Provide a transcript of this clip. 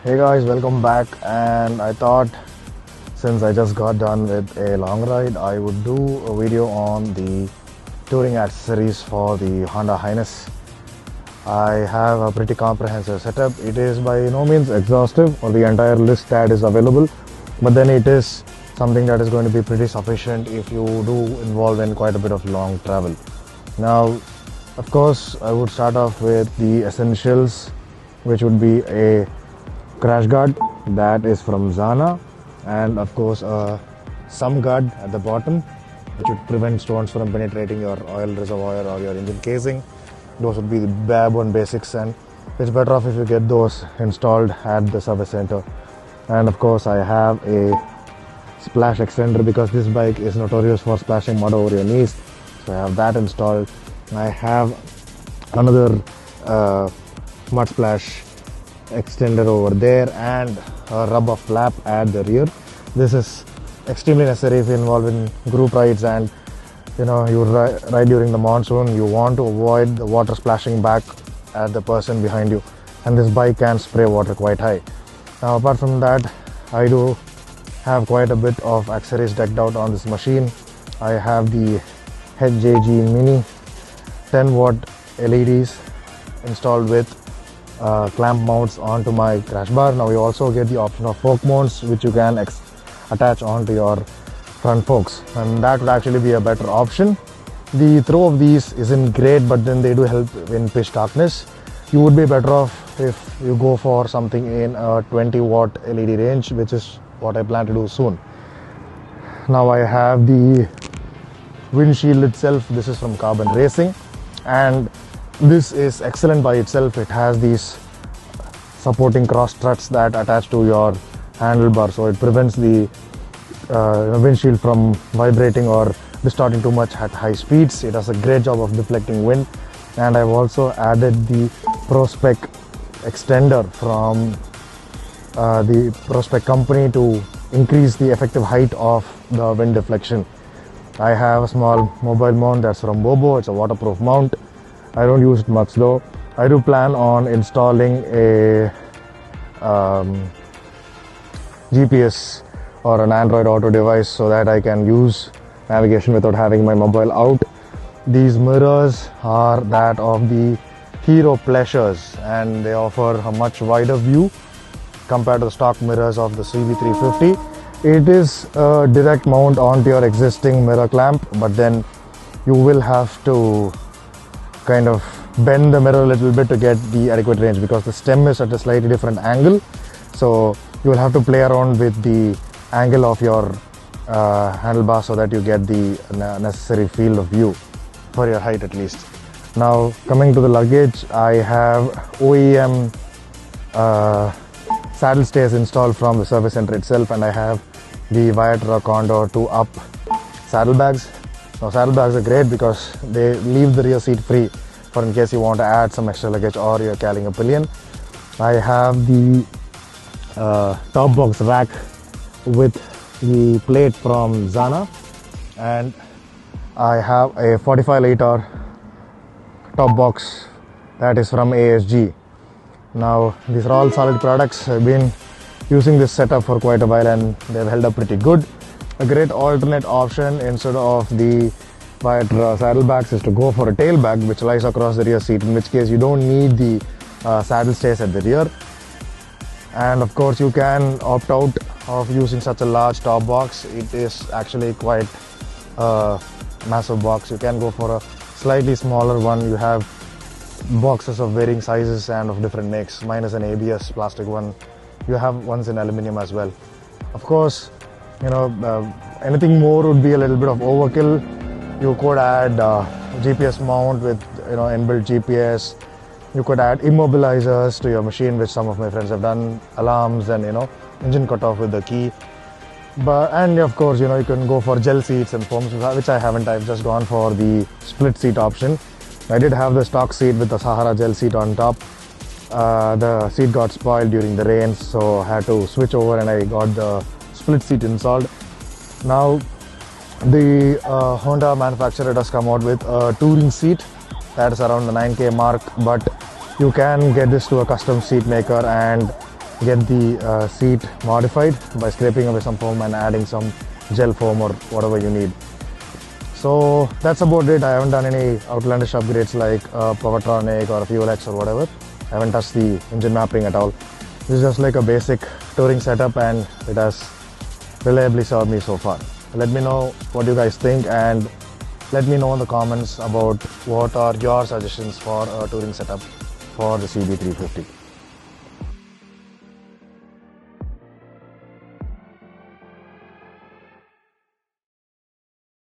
Hey guys, welcome back. And I thought since I just got done with a long ride, I would do a video on the touring accessories for the Honda Highness. I have a pretty comprehensive setup. It is by no means exhaustive or the entire list that is available, but then it is something that is going to be pretty sufficient if you do involve in quite a bit of long travel. Now, of course, I would start off with the essentials, which would be a crash guard that is from Zana, and of course a sum guard at the bottom which would prevent stones from penetrating your oil reservoir or your engine casing. Those would be the bare bone basics, and it's better off if you get those installed at the service center. And of course I have a splash extender because this bike is notorious for splashing mud over your knees, so I have that installed. I have another mud splash extender over there and a rubber flap at the rear. This is extremely necessary if you involve in group rides and you ride during the monsoon. You want to avoid the water splashing back at the person behind you, and this bike can spray water quite high. Now, apart from that, I do have quite a bit of accessories decked out on this machine. I have the HJG Mini 10-watt LEDs installed with clamp mounts onto my crash bar. Now you also get the option of fork mounts which you can attach onto your front forks, and that would actually be a better option. The throw of these isn't great, but then they do help in pitch darkness. You would be better off if you go for something in a 20-watt LED range, which is what I plan to do soon. Now I have the windshield itself. This is from Carbon Racing, and this is excellent by itself. It has these supporting cross struts that attach to your handlebar, so it prevents the windshield from vibrating or distorting too much at high speeds. It does a great job of deflecting wind, and I've also added the ProSpec extender from the ProSpec company to increase the effective height of the wind deflection. I have a small mobile mount that's from Bobo. It's a waterproof mount. I don't use it much though. I do plan on installing a GPS or an Android Auto device so that I can use navigation without having my mobile out. These mirrors are that of the Hero Pleasures, and they offer a much wider view compared to the stock mirrors of the CB350. It is a direct mount onto your existing mirror clamp, but then you will have to kind of bend the mirror a little bit to get the adequate range because the stem is at a slightly different angle. So you will have to play around with the angle of your handlebar so that you get the necessary field of view for your height at least. Now coming to the luggage, I have OEM saddle stays installed from the service center itself, and I have the Viatra Condor 2 Up saddlebags. Now saddlebags are great because they leave the rear seat free for in case you want to add some extra luggage or you're carrying a pillion. I have the top box rack with the plate from Zana, and I have a 45-liter top box that is from ASG. Now these are all solid products. I've been using this setup for quite a while and they've held up pretty good. A great alternate option instead of the Viatra saddlebags is to go for a tail bag which lies across the rear seat, in which case you don't need the saddle stays at the rear. And of course you can opt out of using such a large top box. It is actually quite a massive box. You can go for a slightly smaller one. You have boxes of varying sizes and of different makes. Mine is an ABS plastic one. You have ones in aluminum as well. Of course, anything more would be a little bit of overkill. You could add GPS mount with inbuilt GPS. You could add immobilizers to your machine, which some of my friends have done, alarms, and engine cutoff with the key. And of course, you can go for gel seats and foams, which I haven't. I've just gone for the split seat option. I did have the stock seat with the Sahara gel seat on top. The seat got spoiled during the rains, so I had to switch over and I got the split seat installed. Now the Honda manufacturer does come out with a touring seat that is around the 9K mark, but you can get this to a custom seat maker and get the seat modified by scraping away some foam and adding some gel foam or whatever you need. So that's about it. I haven't done any outlandish upgrades like Powertronic or Fuel X or whatever. I haven't touched the engine mapping at all. This is just like a basic touring setup and it has reliably served me so far. Let me know what you guys think and let me know in the comments about what are your suggestions for a touring setup for the CB350.